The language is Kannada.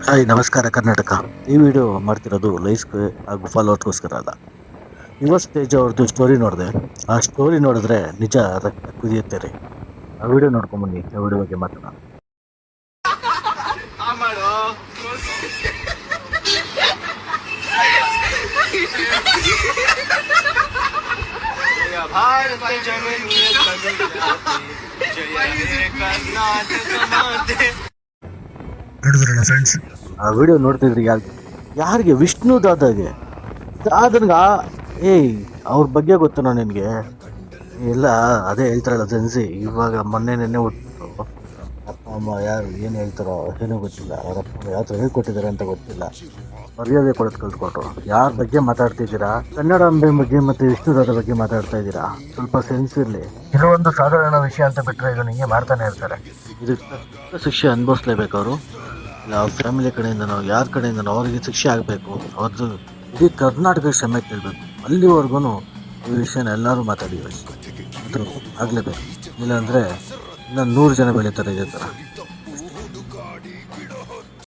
ಹಾಯ್ ನಮಸ್ಕಾರ ಕರ್ನಾಟಕ. ಈ ವಿಡಿಯೋ ಮಾಡ್ತಿರೋದು ಲೈಕ್ಸ್ಗೆ ಹಾಗೂ ಫಾಲೋವರ್ಸ್ಗೋಸ್ಕರ ಅಲ್ಲ. ಯುವ ಸ್ಟೇಜ್ ಅವ್ರದ್ದು ಸ್ಟೋರಿ ನೋಡಿದೆ. ಆ ಸ್ಟೋರಿ ನೋಡಿದ್ರೆ ನಿಜ ರಕ್ತ ಕುದಿಯುತ್ತೆ ರೀ. ಆ ವಿಡಿಯೋ ನೋಡ್ಕೊಂಬನ್ನಿ. ಆ ವಿಡಿಯೋ ಬಗ್ಗೆ ಮಾತಾಡೋಣ. ನೋಡಿದ್ರಲ್ಲ ಫ್ರೆಂಡ್ಸ್, ಆ ವಿಡಿಯೋ ನೋಡ್ತಿದ್ರಿ ಯಾರಿಗೆ ವಿಷ್ಣು ದಾದಾಗೆ ಅವ್ರ ಬಗ್ಗೆ ಗೊತ್ತನೋ ನಿನಗೆ? ಎಲ್ಲ ಅದೇ ಹೇಳ್ತಾರಲ್ಲ ಜನ್ಸಿ. ಇವಾಗ ಮೊನ್ನೆ ನೆನ್ನೆ ಹುಟ್ಟು ಅಪ್ಪ ಅಮ್ಮ ಯಾರು ಏನು ಹೇಳ್ತಾರೋ ಏನೂ ಗೊತ್ತಿಲ್ಲ. ಅವ್ರ ಅಪ್ಪ ಯಾವ ಥರ ಹೇಳ್ಕೊಟ್ಟಿದ್ದಾರೆ ಅಂತ ಗೊತ್ತಿಲ್ಲ. ಮರ್ಯಾದೆ ಕೊಡೋದು ಕಲ್ತ್ಕೊಟ್ರು. ಯಾರ ಬಗ್ಗೆ ಮಾತಾಡ್ತಿದ್ದೀರಾ? ಕನ್ನಡಾಂಬೆ ಬಗ್ಗೆ ಮತ್ತು ವಿಷ್ಣುದಾದ ಬಗ್ಗೆ ಮಾತಾಡ್ತಾ ಇದ್ದೀರಾ? ಸ್ವಲ್ಪ ಸೆನ್ಸ್ ಇರಲಿ. ಕೆಲವೊಂದು ಸಾಧಾರಣ ವಿಷಯ ಅಂತ ಬಿಟ್ಟರೆ ಇದನ್ನು ಹಿಂಗೆ ಮಾಡ್ತಾನೆ ಇರ್ತಾರೆ. ಇದು ತಕ್ಕ ಶಿಕ್ಷೆ ಅನುಭವಿಸ್ಲೇಬೇಕು ಅವರು. ಇಲ್ಲ ಅವ್ರ ಫ್ಯಾಮಿಲಿ ಕಡೆಯಿಂದನೋ ಯಾರ ಕಡೆಯಿಂದನೋ ಅವರಿಗೆ ಶಿಕ್ಷೆ ಆಗಬೇಕು. ಅವ್ರದ್ದು ಇಡೀ ಕರ್ನಾಟಕ ಕ್ಷಮೆ ಕೇಳಬೇಕು. ಅಲ್ಲಿವರೆಗೂ ಈ ವಿಷಯನ ಎಲ್ಲರೂ ಮಾತಾಡಿವೆ. ಅದು ಆಗಲೇಬೇಕು. ಇಲ್ಲಾಂದರೆ ಇನ್ನೂ 100 ಜನ ಬೆಳೀತಾರೆ ಇದೇ ಥರ.